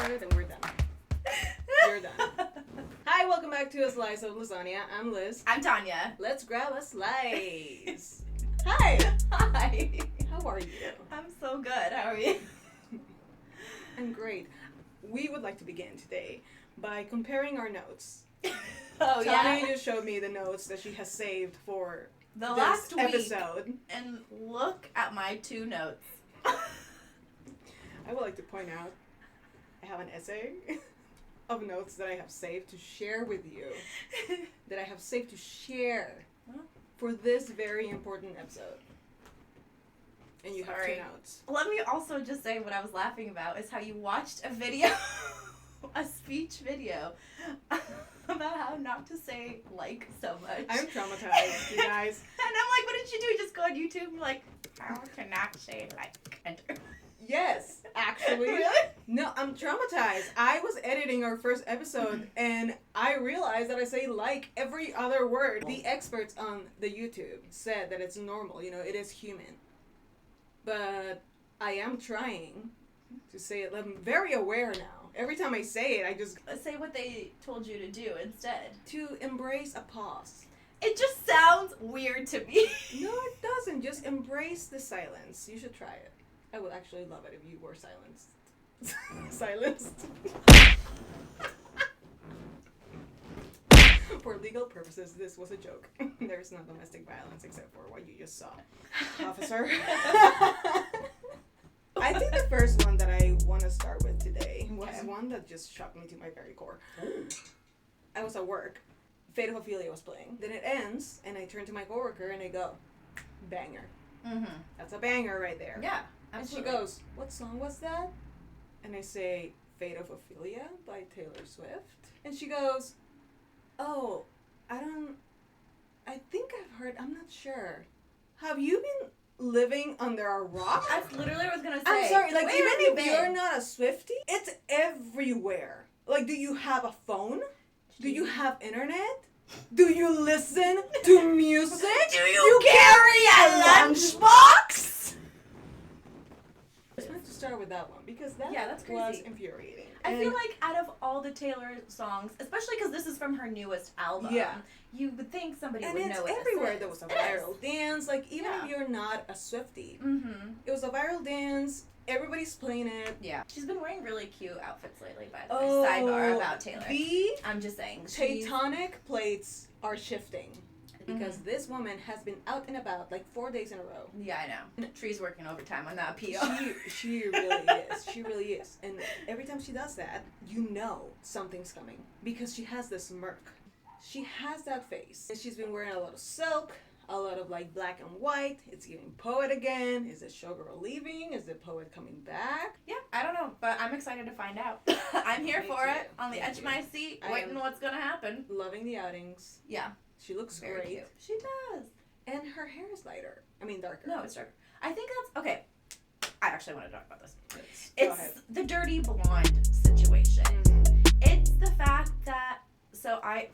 started, then we're done. You're done. Hi, welcome back to A Slice of Lizanya. I'm Liz. I'm Tanya. Let's grab a slice. Hi. Hi. How are you? I'm so good. How are you? I'm great. We would like to begin today by comparing our notes. Oh, Tanya yeah? just showed me the notes that she has saved for The this last week. episode. And look at my 2 notes. I would like to point out I have an essay of notes that I have saved to share with you. That I have saved to share for this very important episode. And you have 2 notes. Let me also just say what I was laughing about is how you watched a video, a speech video, about how not to say like so much. I'm traumatized, you guys. And I'm like, what did you do? Just go on YouTube and be like, how to not say like. Enter. Yes, actually. Really? No, I'm traumatized. I was editing our first episode and I realized that I say like every other word. The experts on the YouTube said that it's normal, it is human. But I am trying to say it. I'm very aware now. Every time I say it, I just Say what they told you to do instead. to embrace a pause. It just sounds weird to me. No, it doesn't. Just embrace the silence. You should try it. I would actually love it if you were silenced. Silenced. For legal purposes, this was a joke. There's no domestic violence except for what you just saw, officer. I think the first one that I want to start with today was one that just shocked me to my very core. I was at work. Fate of Ophelia was playing. Then it ends, and I turn to my coworker and I go, banger. Mm-hmm. That's a banger right there. Yeah, And absolutely. she goes, what song was that? And I say, Fate of Ophelia by Taylor Swift. And she goes, oh, I think I've heard, I'm not sure. Have you been living under a rock? That's literally what I was going to say. I'm sorry, like, Where even have you if been? you're not a Swiftie, it's everywhere. Like, do you have a phone? Do you have internet? Do you listen to music? Do you carry a lunchbox? I just wanted to start with that one because that that's was crazy. infuriating. I feel like out of all the Taylor songs, especially because this is from her newest album, you would think somebody would know it's what everywhere. this is. There was a viral dance. Like, even Yeah. if you're not a Swiftie, Mm-hmm. it was a viral dance. Everybody's playing it. Yeah. She's been wearing really cute outfits lately, by the Oh, way. Sidebar about Taylor. The I'm just saying. she's- tectonic plates are shifting because Mhm. this woman has been out and about like 4 days in a row. Yeah, I know. Tree's working overtime on that PR. She really is. She really is. And every time she does that, you know something's coming because she has this smirk. She has that face. And she's been wearing a lot of silk, a lot of like black and white. It's giving poet again. Is it showgirl leaving? Is the poet coming back? Yeah, I don't know, but I'm excited to find out. I'm here Me for too. it, on the Me edge too. of my seat, I waiting am- what's gonna happen. Loving the outings. Yeah, She looks very great. cute. She does. And her hair is lighter. I mean darker. No, it's dark. I think that's okay. I actually want to talk about this. Go ahead. It's the dirty blonde situation. It's the fact that I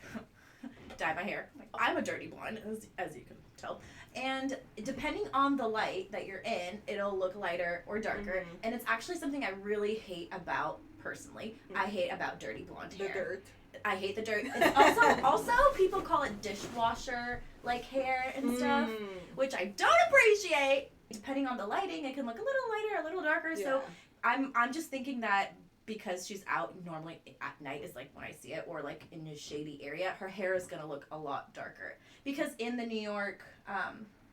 dye my hair. I'm a dirty blonde, as you can tell. And depending on the light that you're in, it'll look lighter or darker. Mhm. And it's actually something I really hate about personally. I hate about dirty blonde The hair. dirt. I hate the dirt. It's also people call it dishwasher like hair and stuff, which I don't appreciate. Depending on the lighting, it can look a little lighter, a little darker. So I'm just thinking that because she's out normally at night is like when I see it, or like in a shady area, her hair is gonna look a lot darker. Because in the New York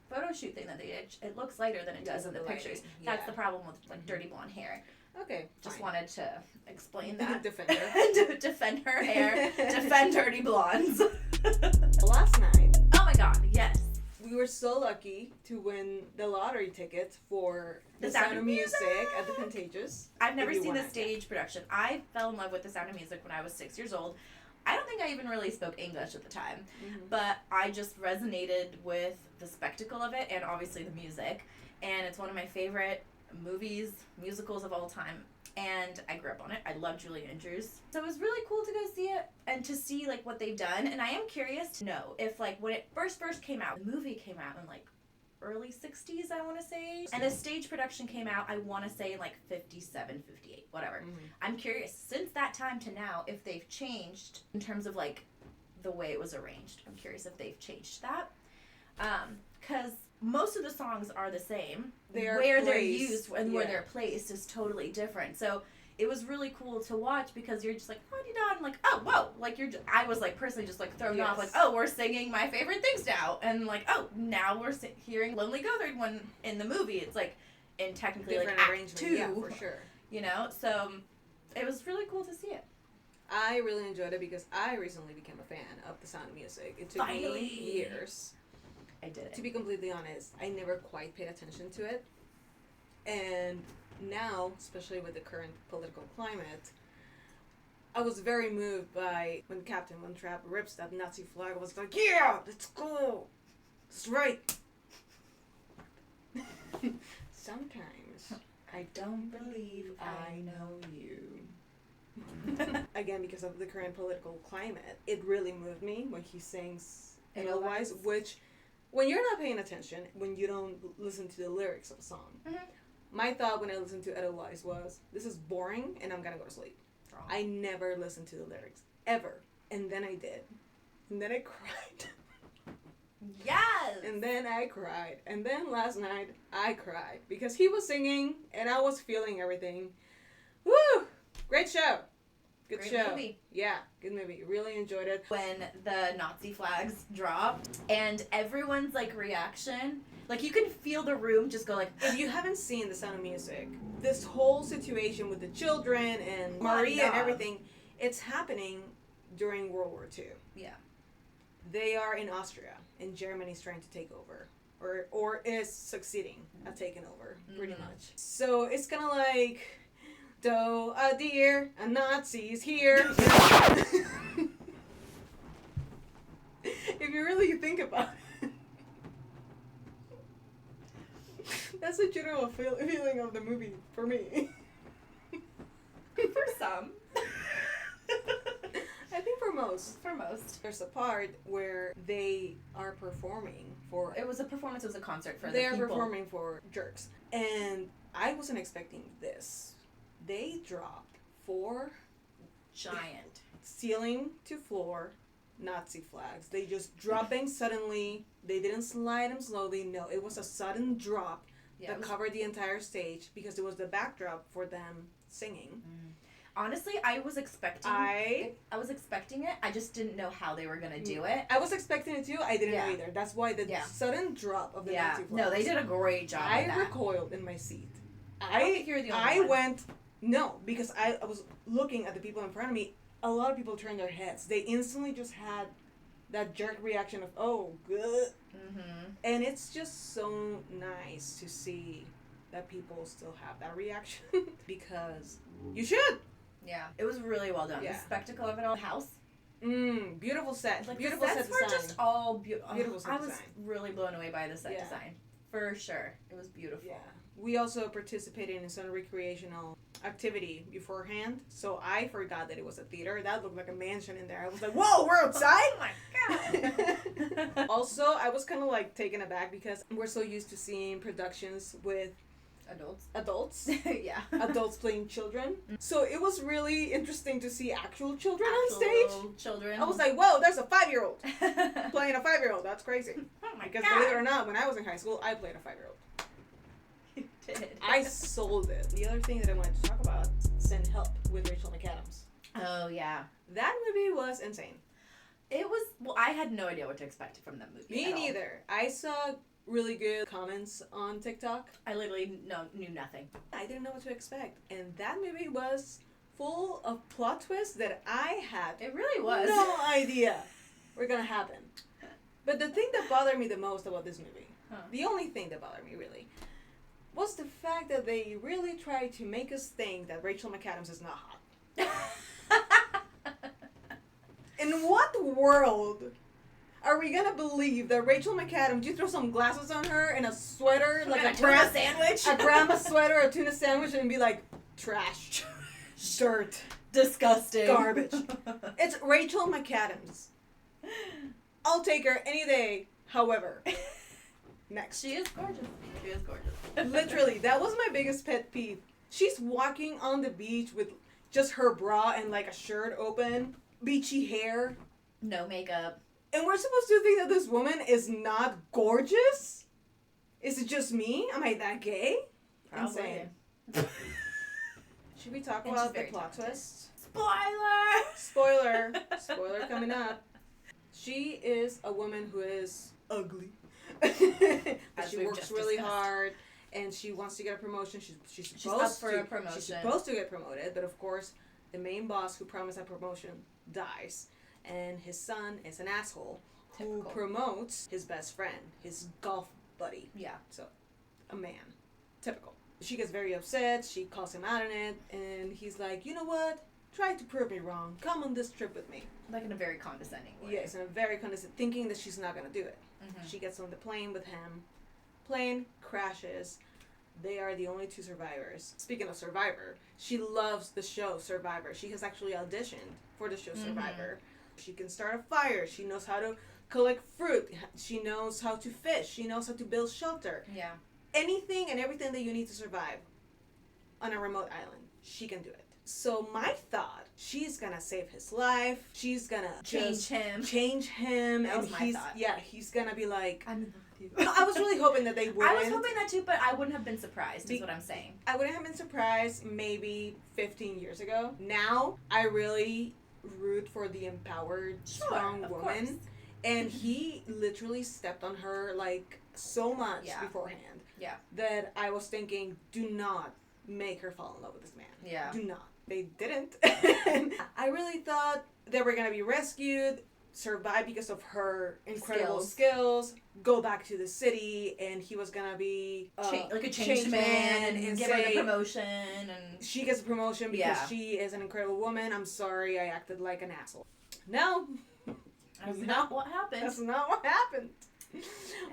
photo shoot thing that they did, it looks lighter than it does in the pictures. That's the problem with like dirty blonde hair. Okay. Just fine. wanted to explain that. Defend her. Defend her hair. Defend dirty blondes. Last night, Oh my god, yes. we were so lucky to win the lottery ticket for The The Sound Sound of of Music Music at the Contagious. I've never If you seen the want it. stage production. I fell in love with The Sound of Music when I was 6 years old. I don't think I even really spoke English at the time, but I just resonated with the spectacle of it and obviously the music. And it's one of my favorite musicals of all time. And I grew up on it. I love Julie Andrews. So it was really cool to go see it and to see like what they've done. And I am curious to know if like when it first came out, the movie came out in like early 60s, I want to say. And the stage production came out, I want to say, in like 57, 58, whatever. Mm-hmm. I'm curious, since that time to now, if they've changed in terms of like the way it was arranged. I'm curious if they've changed that. Because most of the songs are the same. Where they're used and where they're placed is totally different. So it was really cool to watch because you're just like, la-di-da, and like, oh, whoa. Like, I was like personally just like thrown off, like, oh, we're singing my favorite things now. And like, oh, now we're hearing Lonely Goatherd when in the movie. It's like, in technically different like Act 2. Yeah, for sure. You know? So it was really cool to see it. I really enjoyed it because I recently became a fan of The Sound of Music. It took me years. I did it. To be completely honest, I never quite paid attention to it. And now, especially with the current political climate, I was very moved by when Captain Von Trapp rips that Nazi flag. I was like, yeah, let's go. It's right. Sometimes I don't believe I know you. Again, because of the current political climate, it really moved me when he sings Edelweiss, which, when you're not paying attention, when you don't listen to the lyrics of a song, my thought when I listened to Edelweiss was, this is boring and I'm gonna go to sleep. Wrong. I never listened to the lyrics, ever. And then I did. And then I cried. Yes! And then I cried. And then last night, I cried. Because he was singing, and I was feeling everything. Woo! Great show. Great show. Movie. Yeah, good movie. Really enjoyed it. When the Nazi flags dropped, and everyone's, like, reaction, like, you can feel the room just go, like... If you haven't seen The Sound of Music, this whole situation with the children and Maria and everything, it's happening during World War II. Yeah. They are in Austria, and Germany's trying to take over. Or is succeeding at taking over, pretty much. So it's kind of like... Doe, a deer, a Nazi's here. If you really think about it. That's the general feeling of the movie, for me. For some. I think for most. For most. There's a part where they are performing for... It was a performance, it was a concert for the people. They're performing for jerks. And I wasn't expecting this. They dropped 4 giant ceiling to floor Nazi flags. They just dropped them suddenly. They didn't slide them slowly. No, it was a sudden drop that covered the entire stage because it was the backdrop for them singing. Honestly, I was expecting it. I just didn't know how they were going to do it. I was expecting it too. I didn't know either. That's why the sudden drop of the Nazi flags. No, they did a great job. I recoiled in my seat. I don't think you're the only one. went... No, because I was looking at the people in front of me. A lot of people turned their heads. They instantly just had that jerk reaction of, oh, good. And it's just so nice to see that people still have that reaction. Because you should. Yeah. It was really well done. Yeah. The spectacle of it all. The house. Beautiful set. Like, beautiful the sets set design. were just all beautiful set design. I was really blown away by the set design. For sure. It was beautiful. Yeah. We also participated in some recreational activity beforehand, so I forgot that it was a theater. That looked like a mansion in there. I was like, whoa, we're outside? Oh my god. Also, I was kind of like taken aback because we're so used to seeing productions with adults. Yeah. Adults playing children. So it was really interesting to see actual children on stage. Children. I was like, whoa, there's a 5-year-old playing a 5-year-old. That's crazy. Oh my god. Because believe it or not, when I was in high school, I played a 5-year-old. You did. I sold it. The other thing that I wanted to talk about, Send Help with Rachel McAdams. Oh, yeah. That movie was insane. It was, well, I had no idea what to expect from that movie. Me neither. I saw really good comments on TikTok. I literally knew nothing. I didn't know what to expect. And that movie was full of plot twists that I had It really was. no idea were going to happen. But the thing that bothered me the most about this movie, the only thing that bothered me really, was the fact that they really tried to make us think that Rachel McAdams is not hot. In what world are we gonna believe that Rachel McAdams, you throw some glasses on her and a sweater, like a tuna sandwich? A grandma sweater, a tuna sandwich, and be like, trash, dirt, disgusting, garbage. It's Rachel McAdams. I'll take her any day, however. Next. She is gorgeous. She is gorgeous. Literally, that was my biggest pet peeve. She's walking on the beach with just her bra and like a shirt open, beachy hair. No makeup. And we're supposed to think that this woman is not gorgeous? Is it just me? Am I that gay? Probably. Insane. Should we talk And about she's the very plot talented. twist? Spoiler! Spoiler coming up. She is a woman who is ugly. As She we've works just really discussed. hard, and she wants to get a promotion. She's She's supposed up for to. a promotion. She's supposed to get promoted, but of course, the main boss who promised that promotion dies, and his son is an asshole who Typical. promotes his best friend, his golf buddy. Yeah. So, a man. Typical. She gets very upset. She calls him out on it, and he's like, you know what? Try to prove me wrong. Come on this trip with me. Like in a very condescending way. Yes, and very condescending, thinking that she's not going to do it. Mm-hmm. She gets on the plane with him. Plane crashes. They are the only two survivors. Speaking of Survivor, she loves the show Survivor. She has actually auditioned for the show Survivor. She can start a fire. She knows how to collect fruit. She knows how to fish. She knows how to build shelter. Yeah. Anything and everything that you need to survive on a remote island, she can do it. So my thought, she's gonna save his life. She's gonna Change him. Change him. That And was my he's thought. yeah, he's gonna be like. I'm in love with you. No, I was really hoping that they wouldn't. I was hoping that too, but I wouldn't have been surprised, is what I'm saying. I wouldn't have been surprised maybe 15 years ago. Now, I really root for the empowered, strong of woman. course. And he literally stepped on her like so much beforehand. Yeah. That I was thinking, do not make her fall in love with this man. Yeah. Do not. They didn't. I really thought they were going to be rescued, survive because of her incredible skills, go back to the city, and he was going to be like a changed man and give her say, the promotion. And she gets a promotion because she is an incredible woman. I'm sorry I acted like an asshole. No. That's not what happened. That's not what happened.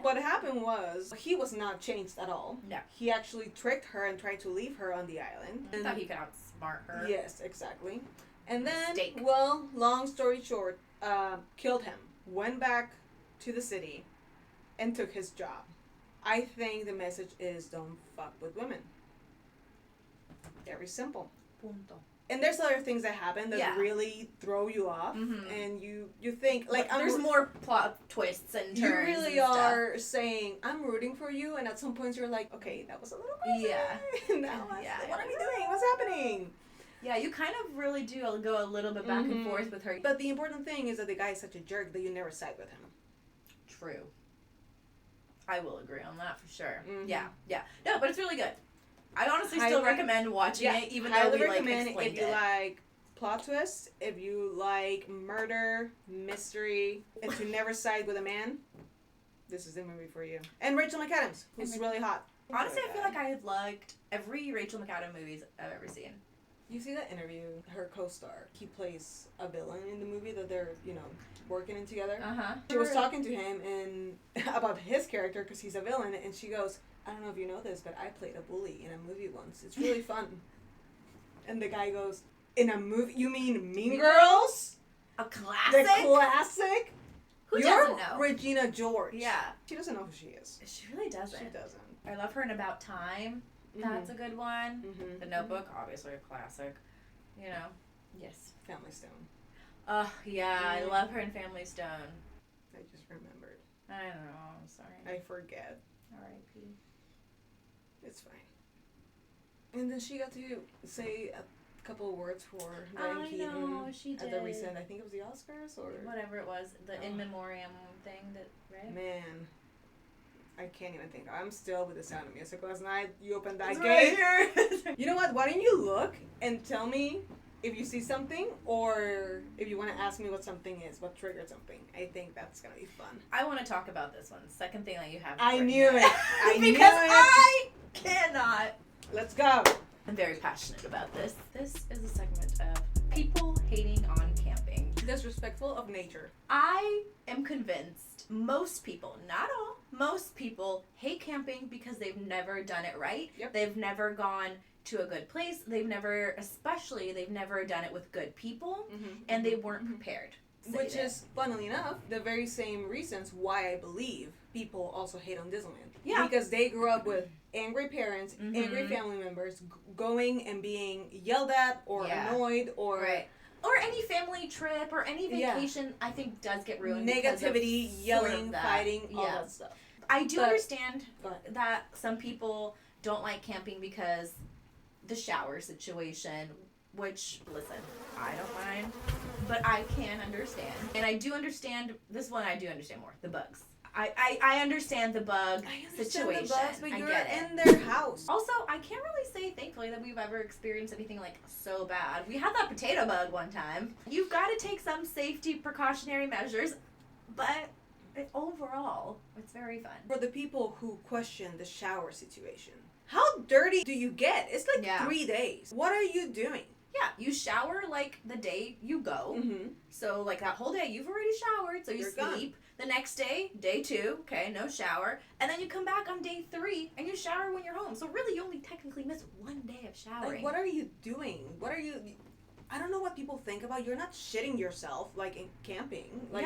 What happened was, he was not changed at all. No. He actually tricked her and tried to leave her on the island. I thought he could outsmart her. Yes, exactly. And then, Mistake. well, long story short, killed him, went back to the city, and took his job. I think the message is don't fuck with women. Very simple. Punto. And there's other things that happen that really throw you off, and you think like there's more plot twists and turns. You really and stuff. are saying I'm rooting for you, and at some points you're like, okay, that was a little crazy. Yeah. Now what are we doing? What's happening? Yeah, you kind of really do go a little bit back and forth with her. But the important thing is that the guy is such a jerk that you never side with him. True. I will agree on that for sure. Yeah. No, but it's really good. I honestly still recommend watching it, even though we explained if you like plot twists, if you like murder, mystery, and to never side with a man, this is the movie for you. And Rachel McAdams, who's really hot. Honestly, I feel like I have liked every Rachel McAdams movies I've ever seen. You see that interview, her co-star, he plays a villain in the movie that they're, working in together. She was talking to him about his character because he's a villain, and she goes, I don't know if you know this, but I played a bully in a movie once. It's really fun. And the guy goes, in a movie? You mean Mean Girls? A classic? The classic? Who doesn't know? Regina George. Yeah. She doesn't know who she is. She really doesn't. She doesn't. I love her in About Time. That's a good one. The Notebook, obviously a classic. Yes. Family Stone. Oh, yeah, I love her in Family Stone. I just remembered. I know, I'm sorry. I forget. R.I.P. It's fine. And then she got to say a couple of words for Diane Keaton. I know, she did. At the recent, I think it was the Oscars or whatever it was, the in memoriam thing right? Man, I can't even think. I'm still with the Sound of Music. Last night you opened that It's gate. right here. You know what? Why don't you look and tell me if you see something, or if you want to ask me what something is, what triggered something. I think that's gonna be fun. I want to talk about this one. Second thing that you have. I knew it. I knew because it. I cannot. Let's go. I'm very passionate about this. This is a segment of people hating on camping. Disrespectful of nature. I am convinced most people, not all, most people hate camping because they've never done it right. Yep. They've never gone to a good place. They've never done it with good people, and they weren't prepared. Which is, funnily enough, the very same reasons why I believe people also hate on Disneyland. Yeah. Because they grew up with angry parents, angry family members, going and being yelled at or annoyed or... Right. Or any family trip or any vacation, I think, does get ruined. Negativity, yelling, fighting, all that stuff. I do understand that some people don't like camping because the shower situation, which, listen, I don't mind, but I can understand. And I do understand, this one I do understand more, the bugs. I understand the bug situation. The bugs, but you're in their house. Also, I can't really say, thankfully, that we've ever experienced anything like so bad. We had that potato bug one time. You've got to take some safety precautionary measures, but overall, it's very fun. For the people who question the shower situation, how dirty do you get? It's like 3 days. What are you doing? Yeah, you shower like the day you go. Mm-hmm. So like that whole day, you've already showered, so you're sleep. Gone. The next day, day 2, okay, no shower. And then you come back on day 3 and you shower when you're home. So really, you only technically miss 1 day of showering. Like, what are you doing? What are you... I don't know what people think about. You're not shitting yourself, like, in camping. Like,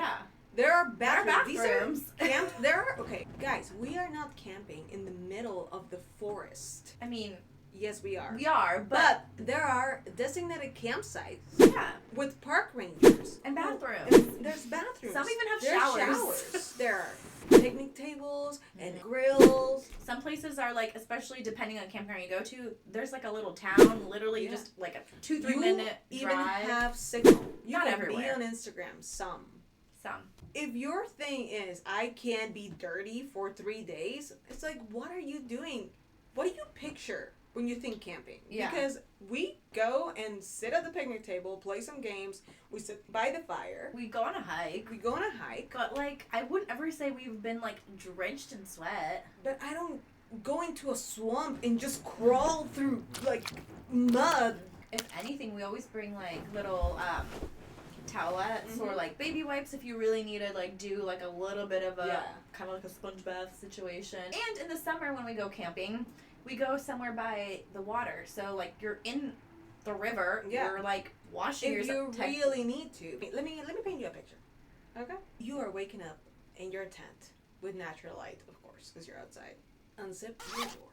there are bathrooms. Okay, guys, we are not camping in the middle of the forest. I mean... Yes, we are. We are, but there are designated campsites. Yeah. With park rangers. And bathrooms. There's bathrooms. Some even have showers. There are picnic tables and grills. Some places are like, especially depending on campground you go to, there's like a little town, literally just like a 2-3 minute drive. You even have signal. You not can everywhere. be on Instagram. Some. If your thing is, I can't be dirty for 3 days, it's like, what are you doing? What do you picture when you think camping? Yeah. Because we go and sit at the picnic table, play some games, we sit by the fire. We go on a hike. But, like, I wouldn't ever say we've been, like, drenched in sweat. But I don't go into a swamp and just crawl through, like, mud. If anything, we always bring, like, little, towelettes or, like, baby wipes if you really need to, like, do, like, a little bit of a, kind of like a sponge bath situation. And in the summer when we go camping, we go somewhere by the water. So, like, you're in the river. Yeah. You're, like, washing yourself. If you really need to. Let me paint you a picture. Okay? You are waking up in your tent with natural light, of course, because you're outside. Unzip your door.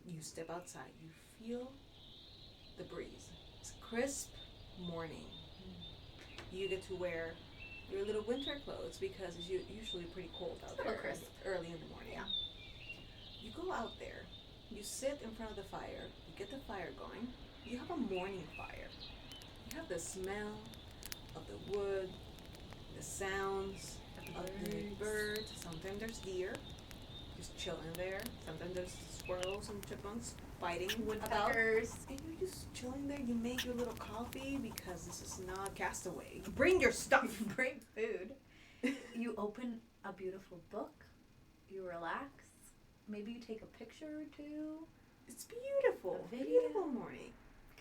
You step outside. You feel the breeze. It's a crisp morning. You get to wear your little winter clothes because it's usually pretty cold out there early in the morning. Yeah. You go out there, you sit in front of the fire, you get the fire going, you have a morning fire. You have the smell of the wood, the sounds of the birds. Sometimes there's deer just chilling there. Sometimes there's squirrels and chipmunks fighting woodpeckers. And you're just chilling there. You make your little coffee because this is not Castaway. Bring your stuff. Bring food. You open a beautiful book. You relax. Maybe you take a picture or 2. It's beautiful. A video. Beautiful morning.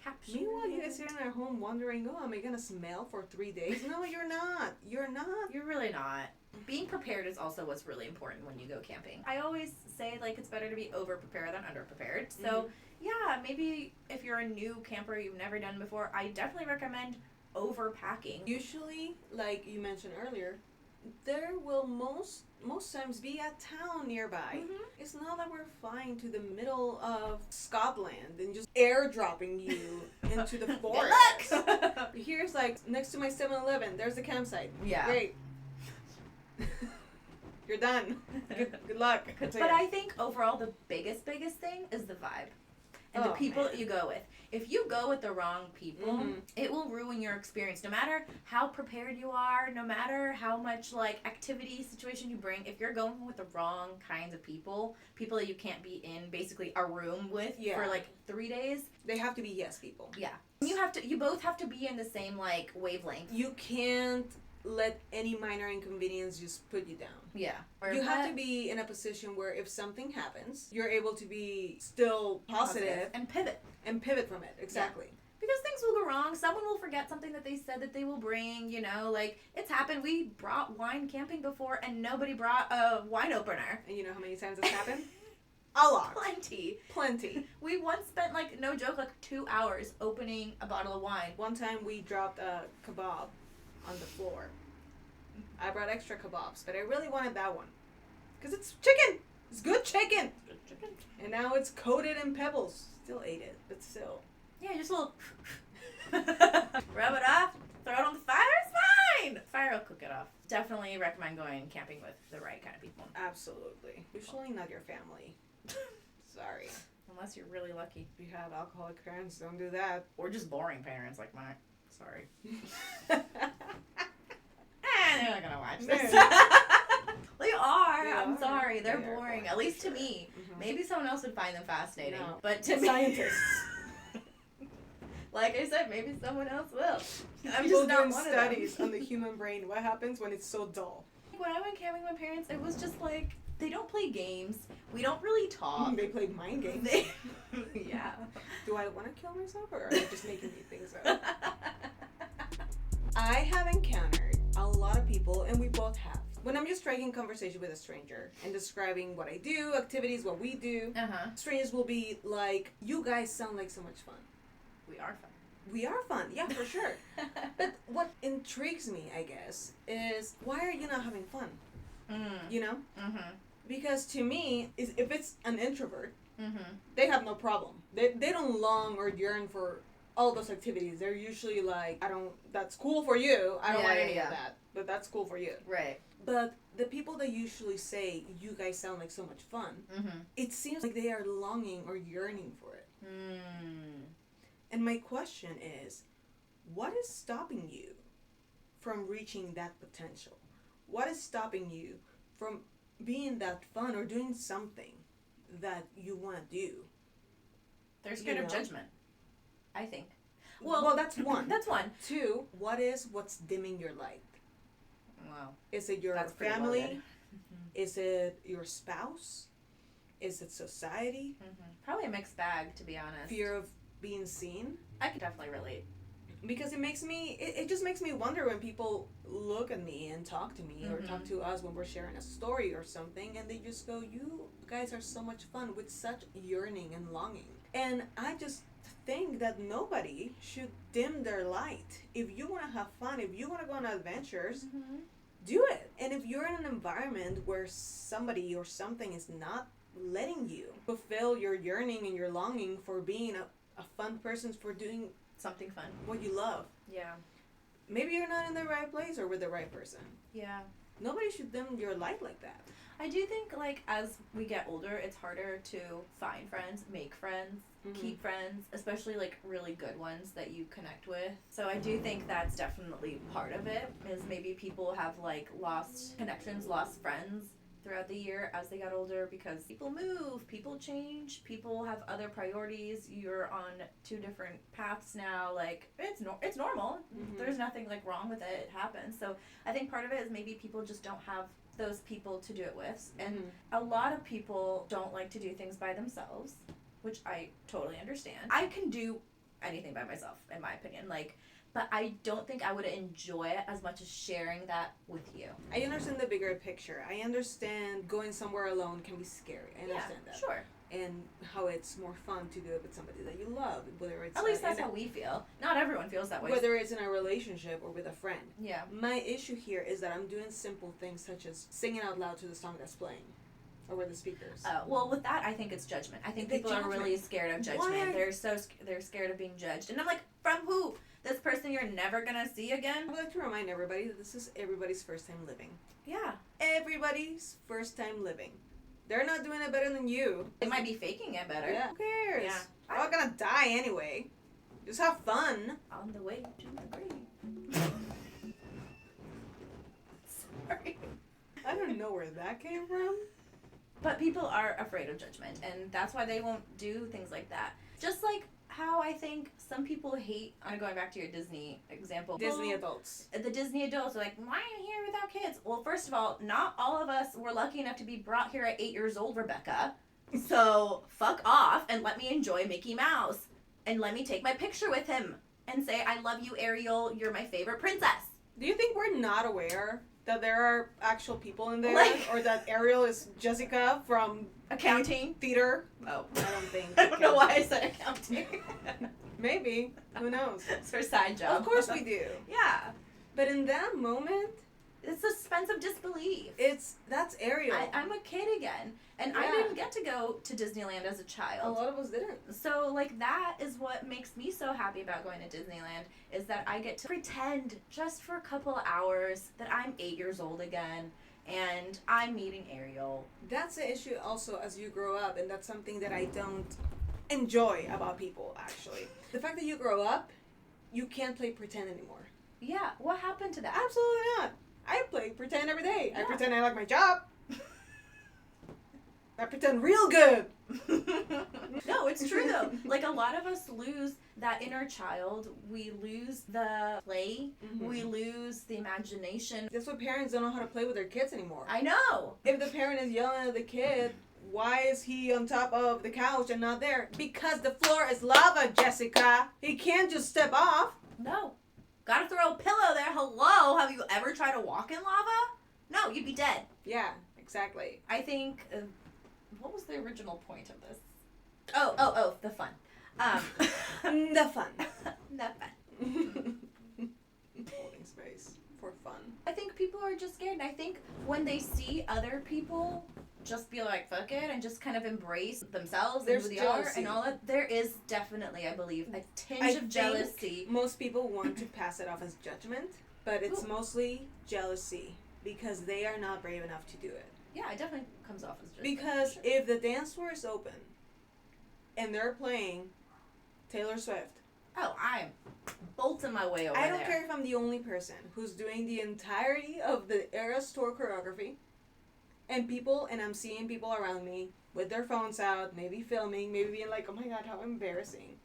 Capture. Meanwhile, you guys are at home wondering, oh, am I going to smell for 3 days? No, you're not. You're not. You're really not. Being prepared is also what's really important when you go camping. I always say, like, it's better to be over-prepared than under-prepared. So, yeah, maybe if you're a new camper you've never done before, I definitely recommend overpacking. Usually, like you mentioned earlier, there will most times be a town nearby. It's not that we're flying to the middle of Scotland and just airdropping you into the forest. Here's like next to my 7-Eleven, there's the campsite. Yeah. Great. You're done. Good luck. But I think overall the biggest thing is the vibe. And the people that you go with. If you go with the wrong people, it will ruin your experience. No matter how prepared you are, no matter how much, like, activity situation you bring, if you're going with the wrong kinds of people that you can't be in basically a room with for, like, 3 days. They have to be yes people. Yeah. You both have to be in the same, like, wavelength. You can't let any minor inconvenience just put you down. Yeah. You have to be in a position where if something happens, you're able to be still positive. And pivot. And pivot from it, exactly. Yeah. Because things will go wrong. Someone will forget something that they said that they will bring, you know, like, it's happened. We brought wine camping before and nobody brought a wine opener. And you know how many times this happened? A lot. Plenty. We once spent, like, no joke, like 2 hours opening a bottle of wine. One time we dropped a kebab on the floor. I brought extra kebabs, but I really wanted that one. Because it's chicken! It's good chicken! Good chicken. And now it's coated in pebbles. Still ate it, but still. Yeah, just a little... Rub it off, throw it on the fire, it's fine! Fire will cook it off. Definitely recommend going camping with the right kind of people. Absolutely. Usually not your family. Sorry. Unless you're really lucky. If you have alcoholic parents, don't do that. Or just boring parents like mine. Sorry. They're not gonna watch this. They are. I'm sorry. They're boring. At least to me. Mm-hmm. Maybe someone else would find them fascinating. No. But to scientists. Like I said, maybe someone else will. I'm People just not doing one studies on the human brain. What happens when it's so dull? When I went camping with my parents, it was just like, they don't play games. We don't really talk. They play mind games. Yeah. Do I want to kill myself, or are you just making me think so? I have encountered a lot of people, and we both have. When I'm just striking conversation with a stranger and describing what I do, activities, what we do, strangers will be like, you guys sound like so much fun. We are fun. We are fun, yeah, for sure. But what intrigues me, I guess, is why are you not having fun? You know? Mm-hmm. Because to me, if it's an introvert, they have no problem. They don't long or yearn for all those activities. They're usually like, that's cool for you. I don't want any of that. But that's cool for you. Right. But the people that usually say, you guys sound like so much fun, it seems like they are longing or yearning for it. And my question is, what is stopping you from reaching that potential? What is stopping you from being that fun or doing something that you want to do? They're scared of judgment, I think. Well, that's one. That's one. Two, what's dimming your light? Wow. Is it your family? Is it your spouse? Is it society? Probably a mixed bag, to be honest. Fear of being seen? I can definitely relate. Because it just makes me wonder when people look at me and talk to me or talk to us when we're sharing a story or something, and they just go, you guys are so much fun, with such yearning and longing. And I just think that nobody should dim their light. If you want to have fun, if you want to go on adventures, do it. And if you're in an environment where somebody or something is not letting you fulfill your yearning and your longing for being a fun person, for doing something fun, what you love. Yeah. Maybe you're not in the right place or with the right person. Yeah. Nobody should dim your light like that. I do think, like, as we get older, it's harder to find friends, make friends, keep friends, especially, like, really good ones that you connect with. So I do think that's definitely part of it, is maybe people have, like, lost connections, lost friends throughout the year as they got older, because people move, people change, people have other priorities. You're on two different paths now. Like, it's normal. There's nothing like wrong with it. It happens. So I think part of it is maybe people just don't have those people to do it with, and a lot of people don't like to do things by themselves, which I totally understand. I can do anything by myself, in my opinion. Like, but I don't think I would enjoy it as much as sharing that with you. I understand the bigger picture. I understand going somewhere alone can be scary. I understand that. Sure. And how it's more fun to do it with somebody that you love, whether it's... At least that's how we feel. Not everyone feels that way. Whether it's in a relationship or with a friend. Yeah. My issue here is that I'm doing simple things such as singing out loud to the song that's playing. Or with the speakers. Well, with that, I think it's judgment. I think people are really scared of judgment. They're scared of being judged. And I'm like, from who? This person you're never gonna see again? I would like to remind everybody that this is everybody's first time living. Yeah. Everybody's first time living. They're not doing it better than you. They might be faking it better. Yeah. Who cares? Yeah. We're all gonna die anyway. Just have fun. On the way to the grave. Sorry. I don't know where that came from. But people are afraid of judgment, and that's why they won't do things like that. Just like how I think some people hate, I'm going back to your Disney example. Disney adults. The Disney adults are like, why are you here without kids? Well, first of all, not all of us were lucky enough to be brought here at 8 years old, Rebecca. So fuck off and let me enjoy Mickey Mouse. And let me take my picture with him and say, I love you, Ariel. You're my favorite princess. Do you think we're not aware that there are actual people in there? Or that Ariel is Jessica from accounting? Theater? Oh. I don't think. I don't know why I said accounting. Maybe. Who knows? It's her side job. Of course we do. Yeah. But in that moment, it's suspense of disbelief. That's Ariel. I'm a kid again, and I didn't get to go to Disneyland as a child. A lot of us didn't. So, like, that is what makes me so happy about going to Disneyland, is that I get to pretend just for a couple of hours that I'm 8 years old again, and I'm meeting Ariel. That's the issue also as you grow up, and that's something that I don't enjoy about people, actually. The fact that you grow up, you can't play pretend anymore. Yeah, what happened to that? Absolutely not. I play pretend every day. Yeah. I pretend I like my job. I pretend real good. No, it's true though. Like, a lot of us lose that inner child. We lose the play. Mm-hmm. We lose the imagination. That's why parents don't know how to play with their kids anymore. I know. If the parent is yelling at the kid, why is he on top of the couch and not there? Because the floor is lava, Jessica. He can't just step off. No. Gotta throw a pillow there. Hello? Have you ever tried to walk in lava? No, you'd be dead. Yeah, exactly. I think... what was the original point of this? Oh, the fun. The fun. The fun. Holding space for fun. I think people are just scared, and I think when they see other people just be like, fuck it, and just kind of embrace themselves and who they are and all that, there is definitely, I believe, a tinge of jealousy. Most people want to pass it off as judgment, but it's mostly jealousy because they are not brave enough to do it. Yeah, it definitely comes off as judgment. Because sure. If the dance floor is open and they're playing Taylor Swift, I'm bolting my way over there. I don't care if I'm the only person who's doing the entirety of the Eras Tour choreography. And I'm seeing people around me with their phones out, maybe filming, maybe being like, oh my God, how embarrassing.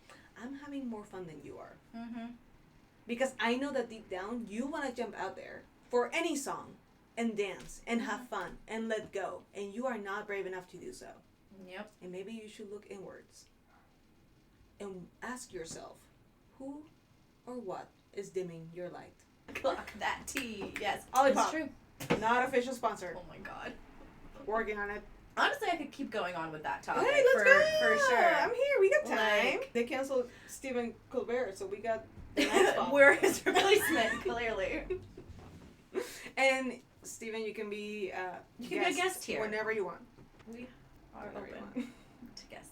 I'm having more fun than you are. Mm-hmm. Because I know that deep down, you want to jump out there for any song and dance and have fun and let go. And you are not brave enough to do so. Yep. And maybe you should look inwards and ask yourself, who or what is dimming your light? Clock that T. Yes. Olipop. It's true. Not official sponsor. Oh my God. Working on it. Honestly, I could keep going on with that topic. Hey, let's go. For sure. I'm here. We got time. They canceled Stephen Colbert, so we got the next spot. We're his replacement, clearly. And Stephen, you can be you can be a guest here whenever you want. We are open to guests.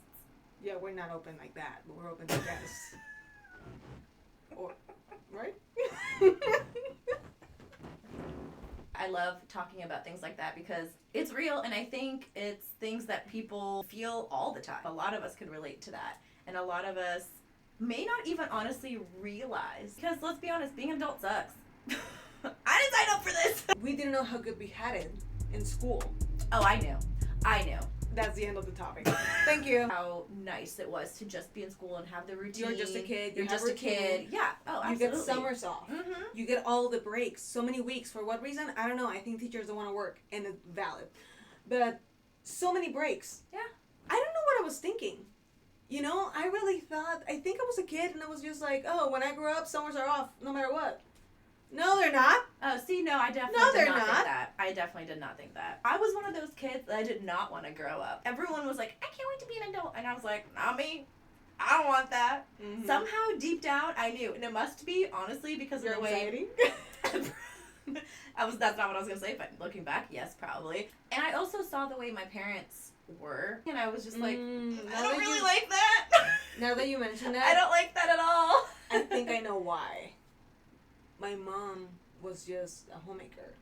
Yeah, we're not open like that, but we're open to guests. Or, right? I love talking about things like that because it's real, and I think it's things that people feel all the time. A lot of us can relate to that, and a lot of us may not even honestly realize. Because let's be honest, being an adult sucks. I didn't sign up for this. We didn't know how good we had it in school. Oh, I knew. That's the end of the topic. Thank you. How nice it was to just be in school and have the routine. You're just a kid. You're just a kid. Yeah. Oh, absolutely. You get summers off. Mm-hmm. You get all the breaks. So many weeks. For what reason? I don't know. I think teachers don't want to work, and it's valid. But so many breaks. Yeah. I don't know what I was thinking. You know, I think I was a kid, and I was just like, oh, when I grow up, summers are off, no matter what. No, they're not. Oh, see, no, I definitely did not think that. I definitely did not think that. I was one of those kids that I did not want to grow up. Everyone was like, I can't wait to be an adult. And I was like, not me. I don't want that. Mm-hmm. Somehow, deep down, I knew. And it must be, honestly, because your of the anxiety? way... That's not what I was going to say, but looking back, yes, probably. And I also saw the way my parents were. And I was just like, I don't really like that. Now that you mention that... I don't like that at all. I think I know why. My mom was just a homemaker.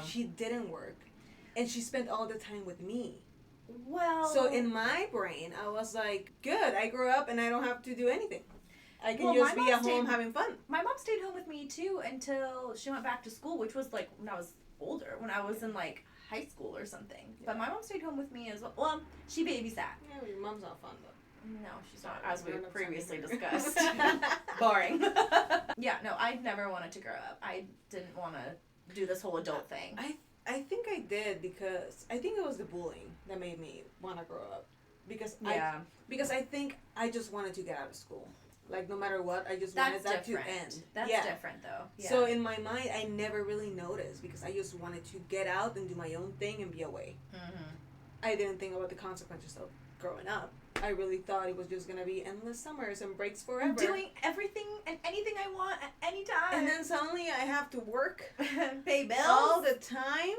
She didn't work. And she spent all the time with me. Well... So in my brain, I was like, good, I grew up and I don't have to do anything. I can just be at home having fun. My mom stayed home with me, too, until she went back to school, which was, like, when I was older, when I was in, like, high school or something. Yeah. But my mom stayed home with me as well. Well, she babysat. Yeah, your mom's not fun, though. No, she's not, as we previously discussed. Boring. Yeah, no, I never wanted to grow up. I didn't want to do this whole adult thing. I think I did because I think it was the bullying that made me want to grow up. Because I think I just wanted to get out of school. Like, no matter what, I just wanted that to end. That's different, though. Yeah. So, in my mind, I never really noticed because I just wanted to get out and do my own thing and be away. Mm-hmm. I didn't think about the consequences of growing up. I really thought it was just gonna be endless summers and breaks forever. Doing everything and anything I want at any time. And then suddenly I have to work pay bills all the time.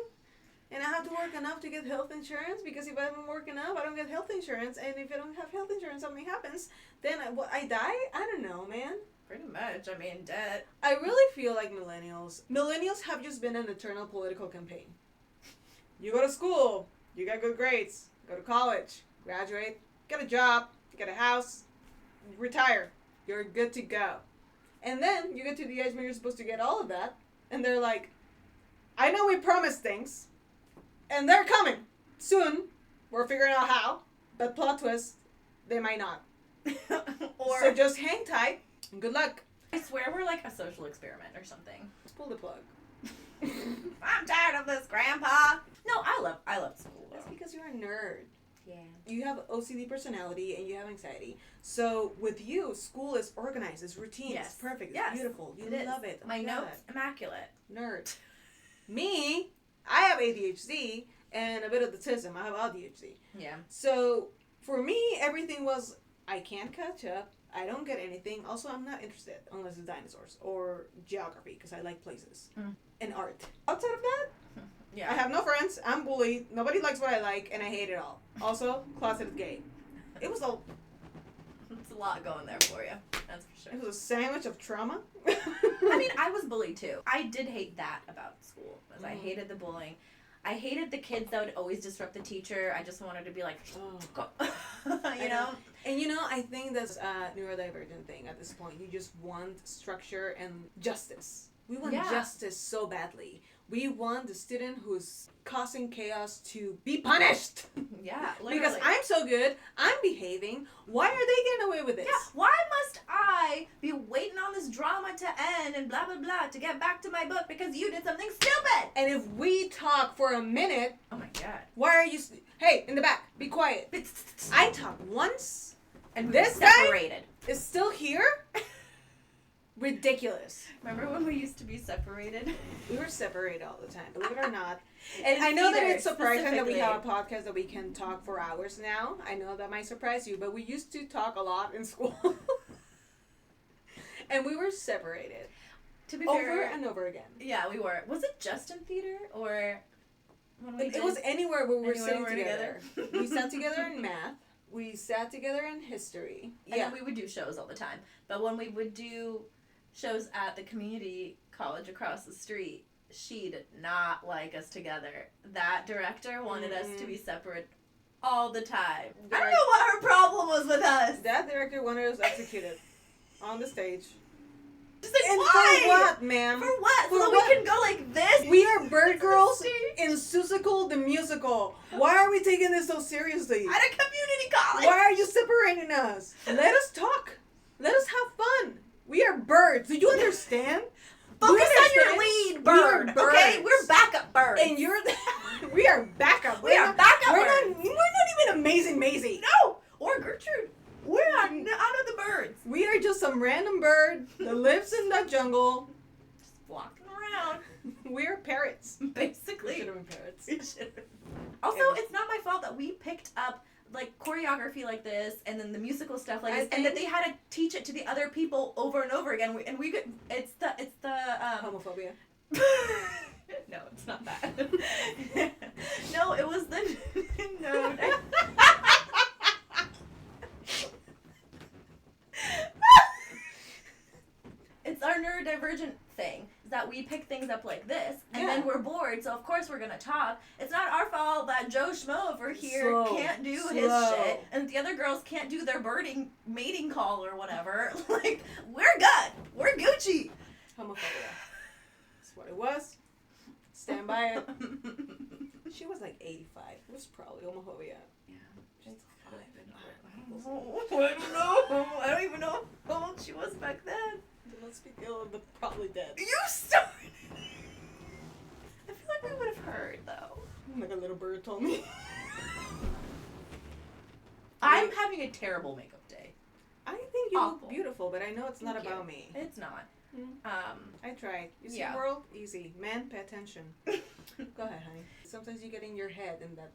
And I have to work enough to get health insurance, because if I don't work enough, I don't get health insurance. And if I don't have health insurance, something happens, then I die? I don't know, man. Pretty much. I mean, debt. I really feel like millennials have just been an eternal political campaign. You go to school, you get good grades, go to college, graduate, get a job, get a house, retire. You're good to go. And then you get to the age when you're supposed to get all of that, and they're like, I know we promised things, and they're coming soon. We're figuring out how, but plot twist, they might not. So just hang tight and good luck. I swear we're like a social experiment or something. Let's pull the plug. I'm tired of this, Grandpa. No, I love school. That's because you're a nerd. Yeah. You have OCD personality and you have anxiety. So with you, school is organized, it's routine, it's perfect, it's beautiful. You love it. Oh my notes, immaculate. Nerd. Me, I have ADHD and a bit of autism. I have ADHD. Yeah. So for me, everything was, I can't catch up. I don't get anything. Also, I'm not interested unless it's dinosaurs or geography, because I like places. And art. Outside of that, I have no friends. I'm bullied. Nobody likes what I like, and I hate it all. Also, closeted gay. It was a... It's a lot going there for you. That's for sure. It was a sandwich of trauma. I mean, I was bullied too. I did hate that about school. I hated the bullying. I hated the kids that would always disrupt the teacher. I just wanted to be like, you know? And you know, I think that's a neurodivergent thing at this point. You just want structure and justice. We want justice so badly. We want the student who's causing chaos to be punished. Yeah, literally. Because I'm so good, I'm behaving. Why are they getting away with this? Yeah, why must I be waiting on this drama to end and blah, blah, blah to get back to my book because you did something stupid? And if we talk for a minute... Oh my God. Why are you... Hey, in the back, be quiet. I talked once, and this separated. Guy is still here? Ridiculous. Remember when we used to be separated? We were separated all the time, believe it or not. And I know that it's surprising that we have a podcast that we can talk for hours now. I know that might surprise you, but we used to talk a lot in school. And we were separated. To be fair, over and over again. Yeah, we were. Was it just in theater or when we It was anywhere where we were sitting together. We sat together in math. We sat together in history. And then we would do shows all the time. But when we would do shows at the community college across the street, she did not like us together. That director wanted us to be separate all the time. I don't know what her problem was with us. That director wanted us executed on the stage. Just like, and why? for what, ma'am? For what? For so what? We can go like this? We are bird girls in Seussical the musical. Why are we taking this so seriously? At a community college. Why are you separating us? Let us talk. Let us have fun. We are birds. Do you understand? Focus on your lead bird. Okay, we're backup birds. And you're we are backup. We are backup birds. We're not even Amazing Maisie. No, or Gertrude. We're out of the birds. We are just some random bird that lives in the jungle. Just walking around. We're parrots. Basically. We should have been parrots. Also, it's not my fault that we picked up like choreography like this and then the musical stuff like this, and that they had to teach it to the other people over and over again. We could. It's the homophobia. No, it's not that. No, it was the no. It's our neurodivergent thing, is that we pick things up like this, and then we're bored, so of course we're gonna talk. It's not our fault that Joe Schmo over here can't do his shit, and the other girls can't do their mating call or whatever. Like, we're good. We're Gucci. Homophobia. That's what it was. Stand by it. She was like 85. It was probably homophobia. Yeah. I don't even know how old she was back then. Let's speak ill of the probably dead. You started. I feel like we would have heard though. Like a little bird told me. I'm having a terrible makeup day. I think you look beautiful, but I know it's not about me. It's not. I tried. You see, world? Easy. Men, pay attention. Go ahead, honey. Sometimes you get in your head and that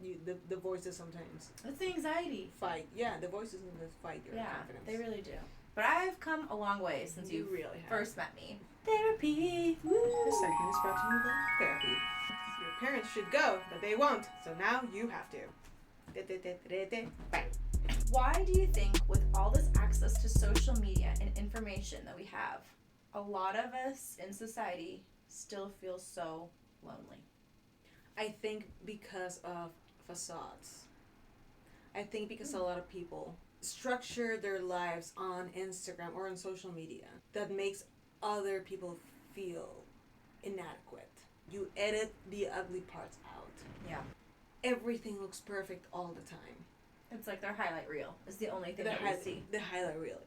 the voices sometimes That's the anxiety. fight. Yeah, the voices in the fight your confidence. They really do. But I've come a long way since you really have. first met me. Therapy. Woo. This segment is brought to you by therapy. Your parents should go, but they won't. So now you have to. Why do you think, with all this access to social media and information that we have, a lot of us in society still feel so lonely? I think because of facades. I think because a lot of people structure their lives on Instagram or on social media that makes other people feel inadequate. You edit the ugly parts out. Yeah. Everything looks perfect all the time. It's like their highlight reel is the only thing that we see. The highlight reel.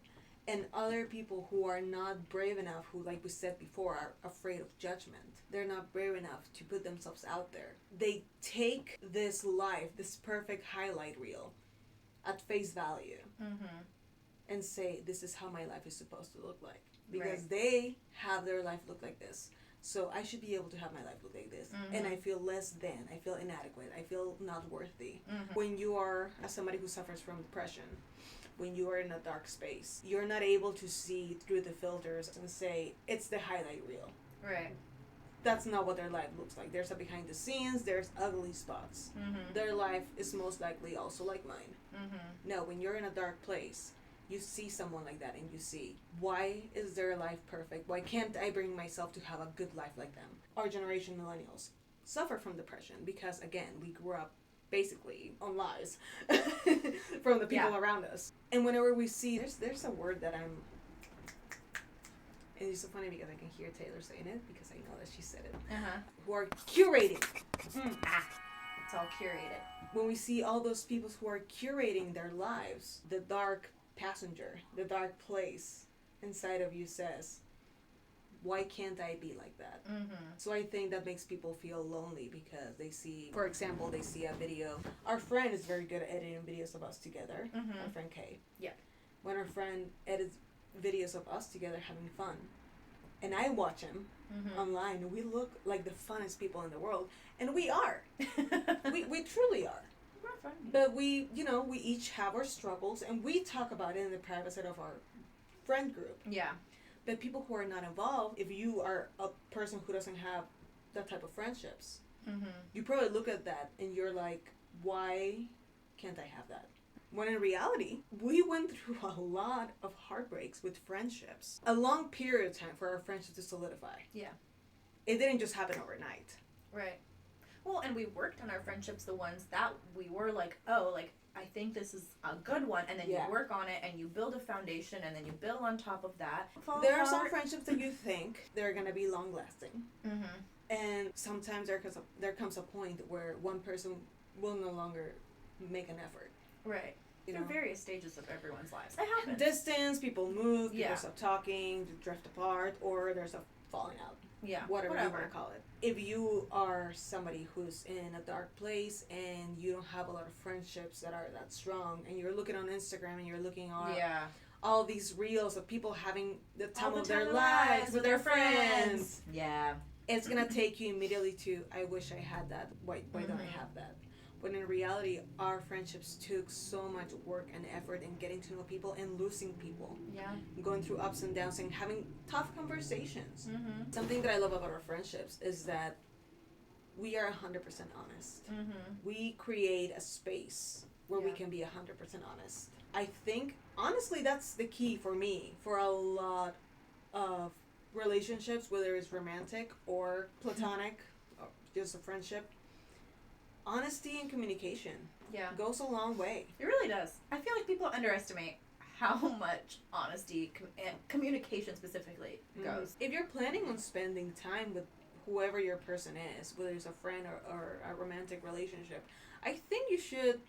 And other people who are not brave enough, who, like we said before, are afraid of judgment. They're not brave enough to put themselves out there. They take this life, this perfect highlight reel, at face value. Mm-hmm. And say, this is how my life is supposed to look like. Because they have their life look like this. So I should be able to have my life look like this. Mm-hmm. And I feel less than. I feel inadequate. I feel not worthy. Mm-hmm. When you are somebody who suffers from depression, when you are in a dark space, you're not able to see through the filters and say, it's the highlight reel. Right. That's not what their life looks like. There's a behind the scenes, there's ugly spots. Mm-hmm. Their life is most likely also like mine. Mm-hmm. No, when you're in a dark place, you see someone like that and you see, why is their life perfect? Why can't I bring myself to have a good life like them? Our generation, millennials, suffer from depression because, again, we grew up basically on lies from the people around us. And whenever we see, there's a word that and it's so funny because I can hear Taylor saying it because I know that she said it. Who are curating. It's all curated. When we see all those people who are curating their lives, the dark passenger, the dark place inside of you says, why can't I be like that? Mm-hmm. So I think that makes people feel lonely because they see, for example, they see a video. Our friend is very good at editing videos of us together. Mm-hmm. Our friend Kay. Yeah. When our friend edits videos of us together having fun, and I watch him online, and we look like the funnest people in the world, and we are. we truly are. But we each have our struggles, and we talk about it in the privacy of our friend group. Yeah. But people who are not involved, if you are a person who doesn't have that type of friendships, you probably look at that and you're like, why can't I have that? When in reality, we went through a lot of heartbreaks with friendships. A long period of time for our friendship to solidify. Yeah. It didn't just happen overnight. Right. Well, and we worked on our friendships, the ones that we were like, oh, like, I think this is a good one, and then you work on it, and you build a foundation, and then you build on top of that. There are some friendships that you think they're going to be long-lasting. Mm-hmm. And sometimes there comes a point where one person will no longer make an effort. Right. There are various stages of everyone's lives. That happens. Distance, people move, people stop talking, drift apart, or there's a falling out. Yeah, whatever you want to call it. If you are somebody who's in a dark place and you don't have a lot of friendships that are that strong, and you're looking on Instagram and you're looking on all these reels of people having the time of their lives with their friends. Yeah. It's going to take you immediately to, I wish I had that. Why don't I have that? When in reality, our friendships took so much work and effort in getting to know people and losing people. Yeah. Going through ups and downs and having tough conversations. Mm-hmm. Something that I love about our friendships is that we are 100% honest. Mm-hmm. We create a space where we can be 100% honest. I think, honestly, that's the key for me for a lot of relationships, whether it's romantic or platonic, or just a friendship. Honesty and communication goes a long way. It really does. I feel like people underestimate how much honesty and communication specifically goes. If you're planning on spending time with whoever your person is, whether it's a friend or a romantic relationship, I think you should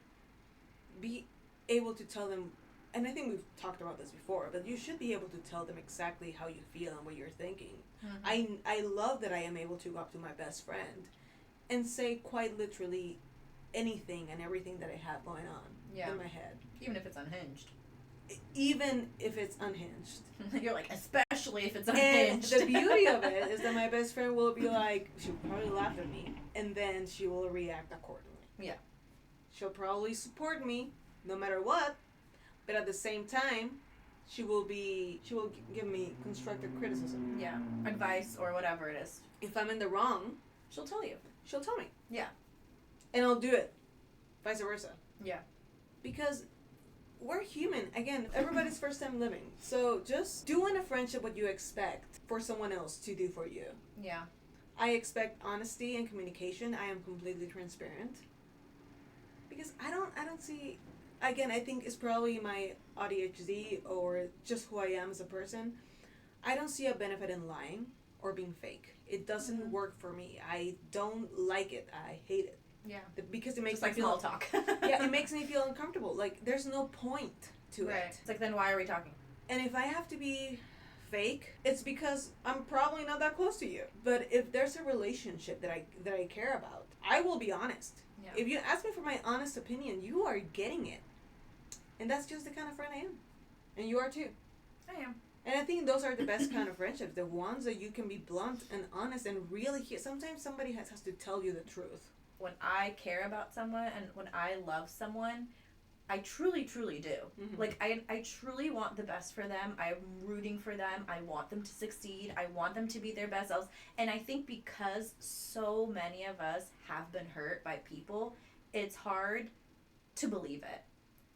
be able to tell them, and I think we've talked about this before, but you should be able to tell them exactly how you feel and what you're thinking. Mm-hmm. I love that I am able to go up to my best friend and say quite literally anything and everything that I have going on in my head. Even if it's unhinged. Even if it's unhinged. You're like, especially if it's unhinged. And the beauty of it is that my best friend will be like, she'll probably laugh at me. and then she will react accordingly. Yeah. She'll probably support me no matter what, but at the same time, she will give me constructive criticism. Yeah. Advice or whatever it is. If I'm in the wrong, She'll tell you. she'll tell me. Yeah. And I'll do it. Vice versa. Yeah. Because we're human. Again, everybody's first time living. So just do in a friendship what you expect for someone else to do for you. Yeah. I expect honesty and communication. I am completely transparent. Because I don't see, again, I think it's probably my ADHD or just who I am as a person. I don't see a benefit in lying or being fake. It doesn't work for me. I don't like it. I hate it. Yeah. Because it makes Just me like feel small talk. yeah, it makes me feel uncomfortable. Like there's no point to Right. it. It's like, then why are we talking? And if I have to be fake, it's because I'm probably not that close to you. But if there's a relationship that I care about, I will be honest. Yeah. If you ask me for my honest opinion, you are getting it. And that's just the kind of friend I am. And you are too. I am. And I think those are the best kind of friendships. The ones that you can be blunt and honest and really hear. Sometimes somebody has to tell you the truth. When I care about someone and when I love someone, I truly, truly do. Mm-hmm. Like, I truly want the best for them. I'm rooting for them. I want them to succeed. I want them to be their best selves. And I think because so many of us have been hurt by people, it's hard to believe it.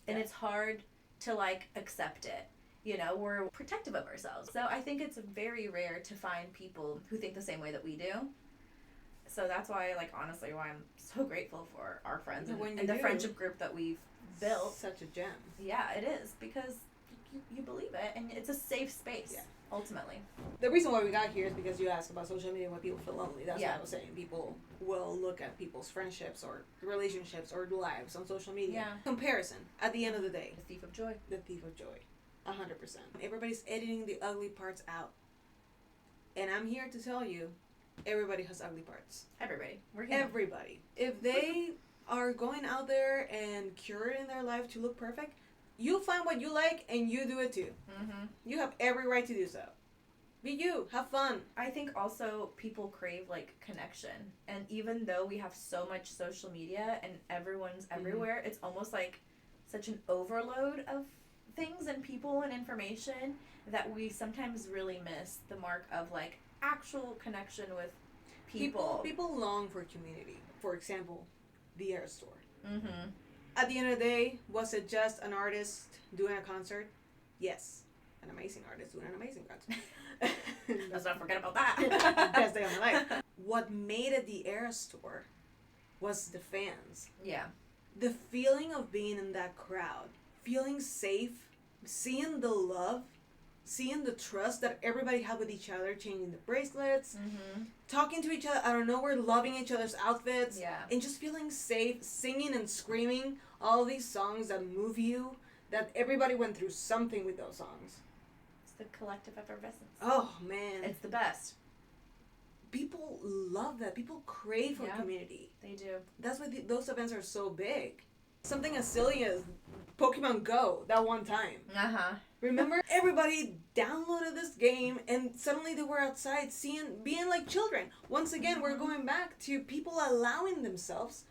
And it's hard to, like, accept it. You know, we're protective of ourselves. So I think it's very rare to find people who think the same way that we do. So that's why, like, honestly, why I'm so grateful for our friends and the friendship group that we've built. Such a gem. Yeah, it is, because you believe it, and it's a safe space, ultimately. The reason why we got here is because you asked about social media when people feel lonely. That's what Yeah. I was saying. People will look at people's friendships or relationships or lives on social media. Yeah. Comparison, at the end of the day. The thief of joy. The thief of joy. 100%. Everybody's editing the ugly parts out. And I'm here to tell you, everybody has ugly parts. Everybody. We're human. Everybody. If they are going out there and curating their life to look perfect, you find what you like and you do it too. Mm-hmm. You have every right to do so. Be you. Have fun. I think also people crave, like, connection. And even though we have so much social media and everyone's everywhere, it's almost like such an overload of things and people and information that we sometimes really miss the mark of, like, actual connection with people. People long for community. For example, the Air Store. Mm-hmm. At the end of the day, was it just an artist doing a concert? Yes. An amazing artist doing an amazing concert. Let's not forget about that. Best day of my life. What made it the Air Store was the fans. Yeah. The feeling of being in that crowd. Feeling safe. Seeing the love. Seeing the trust that everybody had with each other. Changing the bracelets. Mm-hmm. Talking to each other out of nowhere. Loving each other's outfits. Yeah. And just feeling safe. Singing and screaming all these songs that move you. That everybody went through something with those songs. It's the collective effervescence. Oh, man. It's the best. People love that. People crave for community. They do. That's why those events are so big. Something as silly as Pokemon Go that one time. Uh-huh. Remember? Everybody downloaded this game and suddenly they were outside being like children. Once again, we're going back to people allowing themselves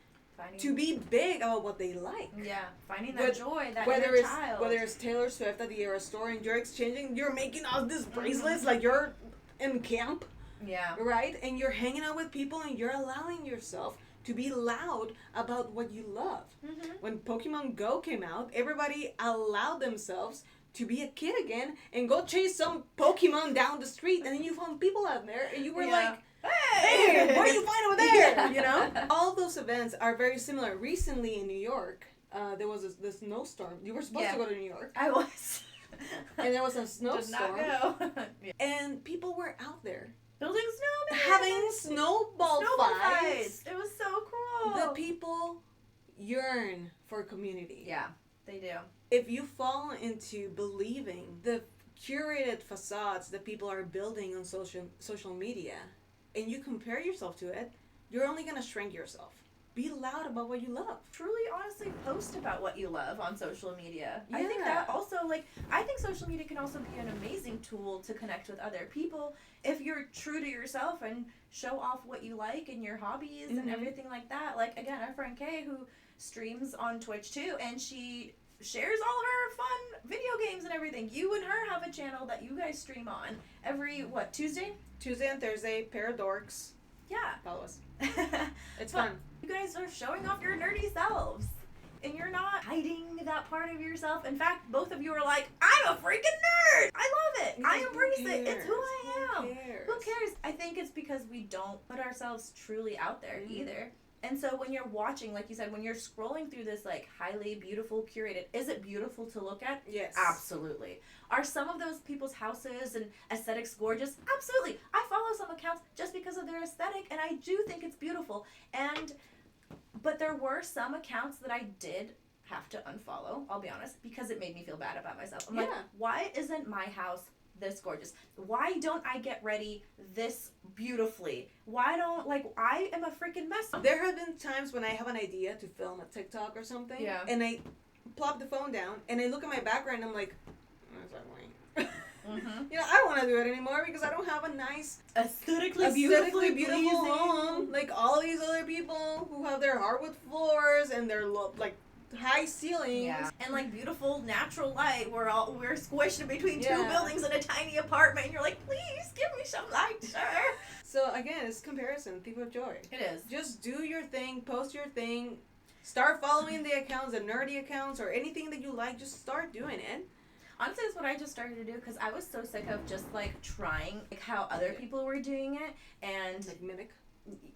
to be big about what they like. Yeah, finding that joy, that whether inner it's child. Whether it's Taylor Swift at the Era Store and you're making all these bracelets like you're in camp. Yeah. Right? And you're hanging out with people and you're allowing yourself to be loud about what you love. Mm-hmm. When Pokemon Go came out, everybody allowed themselves to be a kid again and go chase some Pokemon down the street. And then you found people out there and you were like, hey, what are you finding over there? Yeah. You know? All those events are very similar. Recently in New York, there was this snowstorm. You were supposed to go to New York. I was. And there was a snowstorm. Did not go. And people were out there. Building snowmen. Having snowball fights. It was so cool. The people yearn for community. Yeah, they do. If you fall into believing the curated facades that people are building on social media and you compare yourself to it, you're only going to shrink yourself. be loud about what you love. Truly, honestly, post about what you love on social media. Yeah. I think that also, I think social media can also be an amazing tool to connect with other people if you're true to yourself and show off what you like and your hobbies and everything like that. Like, again, our friend Kay, who streams on Twitch too, and she shares all her fun video games and everything. You and her have a channel that you guys stream on every, Tuesday? Tuesday and Thursday, pair of dorks. Yeah. Follow us. It's fun. You guys are showing off your nerdy selves. And you're not hiding that part of yourself. In fact, both of you are like, I'm a freaking nerd! I love it! I embrace it! It's who I am! Who cares? I think it's because we don't put ourselves truly out there either. And so when you're watching, like you said, when you're scrolling through this highly beautiful, curated, is it beautiful to look at? Yes. Absolutely. Are some of those people's houses and aesthetics gorgeous? Absolutely. I follow some accounts just because of their aesthetic, and I do think it's beautiful. But there were some accounts that I did have to unfollow, I'll be honest, because it made me feel bad about myself. I'm like, why isn't my house this gorgeous? Why don't I get ready this beautifully? Why don't, I am a freaking mess. There have been times when I have an idea to film a TikTok or something, and I plop the phone down, and I look at my background, and I'm like, where's that wing? You know, I don't want to do it anymore because I don't have a nice, aesthetically beautiful home like all these other people who have their hardwood floors and their high ceilings. Yeah. And beautiful natural light. We're squished in between two buildings in a tiny apartment, and you're like, please give me some light, sir. So again, it's comparison, thief of joy. It is. Just do your thing, post your thing, start following the accounts, the nerdy accounts, or anything that you like. Just start doing it. Honestly, that's what I just started to do because I was so sick of just trying how other people were doing it and mimic.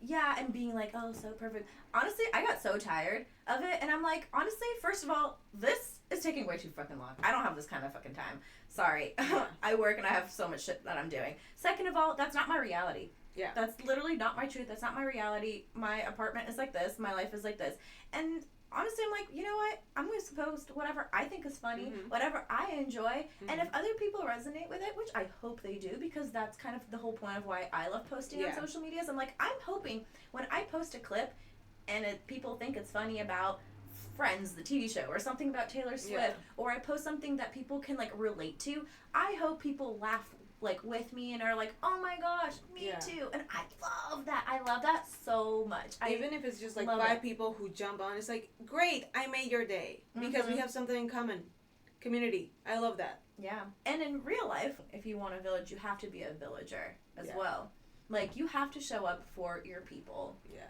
Yeah, and being like, oh, so perfect. Honestly, I got so tired of it, and I'm like, honestly, first of all, this is taking way too fucking long. I don't have this kind of fucking time. Sorry. I work and I have so much shit that I'm doing. Second of all, that's not my reality. Yeah. That's literally not my truth. That's not my reality. My apartment is like this. My life is like this. And honestly, I'm like, you know what? I'm going to post whatever I think is funny, whatever I enjoy, and if other people resonate with it, which I hope they do, because that's kind of the whole point of why I love posting on social medias. I'm like, I'm hoping when I post a clip and people think it's funny about Friends, the TV show, or something about Taylor Swift, or I post something that people can relate to, I hope people laugh with me and are like, oh my gosh, me too. And I love that. I love that so much. Even if it's just 5 people who jump on, it's like, great, I made your day because we have something in common. Community. I love that. Yeah. And in real life, if you want a village, you have to be a villager as well. You have to show up for your people. Yeah.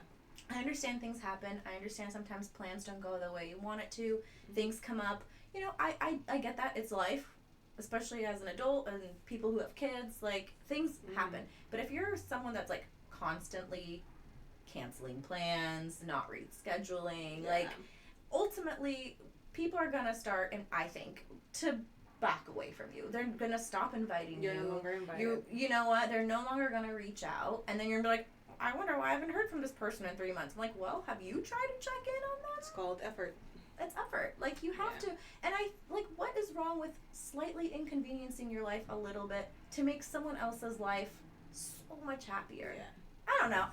I understand things happen. I understand sometimes plans don't go the way you want it to. Things come up. You know, I get that. It's life. Especially as an adult and people who have kids, things happen. But if you're someone that's constantly canceling plans, not rescheduling, ultimately people are gonna start, and I think, to back away from you. They're gonna stop inviting you. You're no longer invited. You know what? They're no longer gonna reach out, and then you're gonna be like, I wonder why I haven't heard from this person in 3 months. I'm like, well, have you tried to check in on that? It's called effort. It's effort. You have to. And what is wrong with slightly inconveniencing your life a little bit to make someone else's life so much happier? Yeah. I don't know.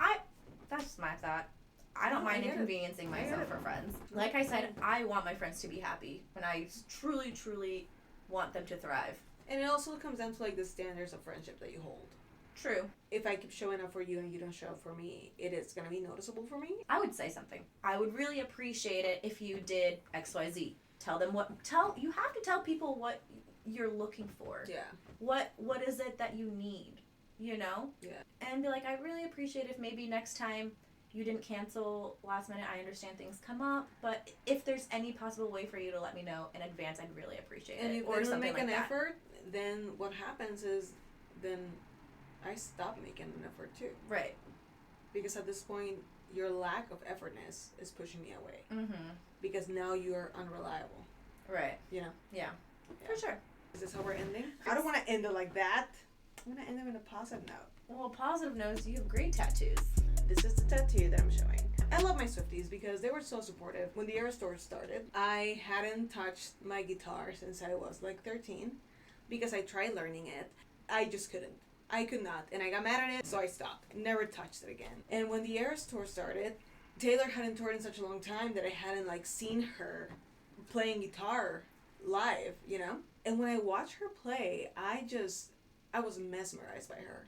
That's just my thought. I don't mind inconveniencing myself for friends. Like I said, I want my friends to be happy, and I truly, truly want them to thrive. And it also comes down to the standards of friendship that you hold. True. If I keep showing up for you and you don't show up for me, it is going to be noticeable for me. I would say something. I would really appreciate it if you did XYZ. Tell them you have to tell people what you're looking for. Yeah. What is it that you need, you know? Yeah. And be like, I really appreciate if maybe next time you didn't cancel last minute. I understand things come up, but if there's any possible way for you to let me know in advance, I'd really appreciate and it. If or they something make an that. effort, then what happens is I stop making an effort too. Right. Because at this point, your lack of effortness is pushing me away. Mm-hmm. Because now you're unreliable. Right. You know? Yeah. For sure. Is this how we're ending? I don't want to end it like that. I'm going to end it in a positive note. Well, positive note is you have great tattoos. This is the tattoo that I'm showing. I love my Swifties because they were so supportive. When the Era Store started, I hadn't touched my guitar since I was 13 because I tried learning it. I just couldn't. I could not. And I got mad at it, so I stopped. Never touched it again. And when the Era Store started, Taylor hadn't toured in such a long time that I hadn't like seen her playing guitar live, you know? And when I watched her play, I was mesmerized by her.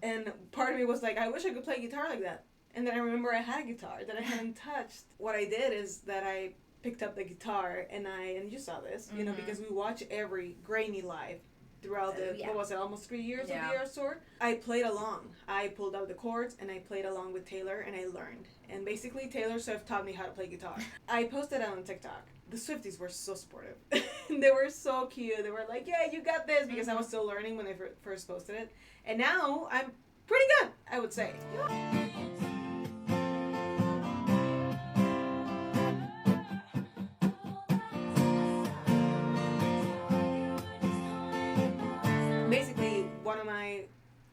And part of me was like, I wish I could play guitar like that. And then I remember I had a guitar that I hadn't touched. What I did is that I picked up the guitar and you saw this, you know, because we watch every Grainy live throughout what was it, almost 3 years of the Eras tour. I played along. I pulled out the chords and I played along with Taylor and I learned. And basically Taylor Swift taught me how to play guitar. I posted it on TikTok. The Swifties were so supportive. They were so cute. They were like, yeah, you got this, because I was still learning when I first posted it. And now I'm pretty good, I would say. Basically, one of my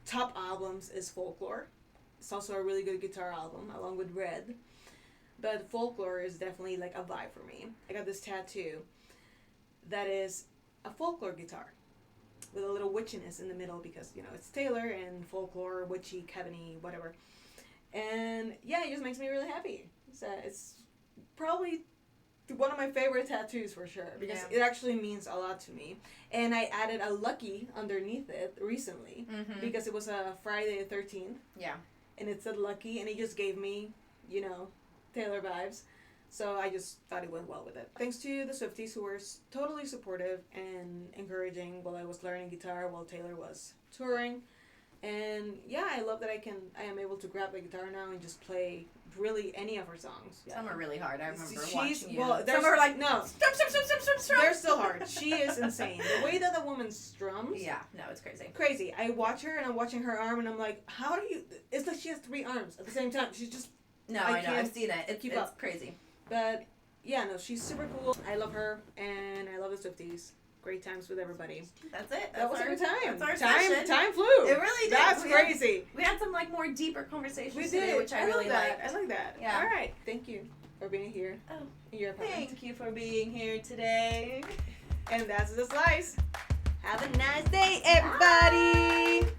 top albums is Folklore. It's also a really good guitar album, along with Red. But Folklore is definitely like a vibe for me. I got this tattoo that is a folklore guitar with a little witchiness in the middle because, you know, it's Taylor and folklore, witchy, coven-y, whatever. And yeah, it just makes me really happy. So it's probably one of my favorite tattoos for sure because it actually means a lot to me. And I added a lucky underneath it recently because it was a Friday the 13th. Yeah. And it said lucky and it just gave me, you know, Taylor vibes. So I just thought it went well with it. Thanks to the Swifties who were totally supportive and encouraging while I was learning guitar while Taylor was touring. And yeah, I love that I am able to grab the guitar now and just play really any of her songs. Yeah. Some are really hard. I remember watching you. Well, some are like, no. Strum. They're still hard. She is insane. The way that the woman strums. Yeah, no, it's crazy. Crazy. I watch her and I'm watching her arm and I'm like, how do you, it's like she has 3 arms at the same time. She's just, no, I know. I've seen it. It's crazy. But yeah, no, she's super cool. I love her and I love the Swifties. Great times with everybody. That's it. That was a good time. That's our session. Time flew. It really did. That's crazy. We had some like more deeper conversations we today, did. which I really liked. I like that. Yeah. All right. Thank you for being here. Oh, in your apartment. thank you for being here today. And that's The Slice. Have a nice day, everybody. Bye.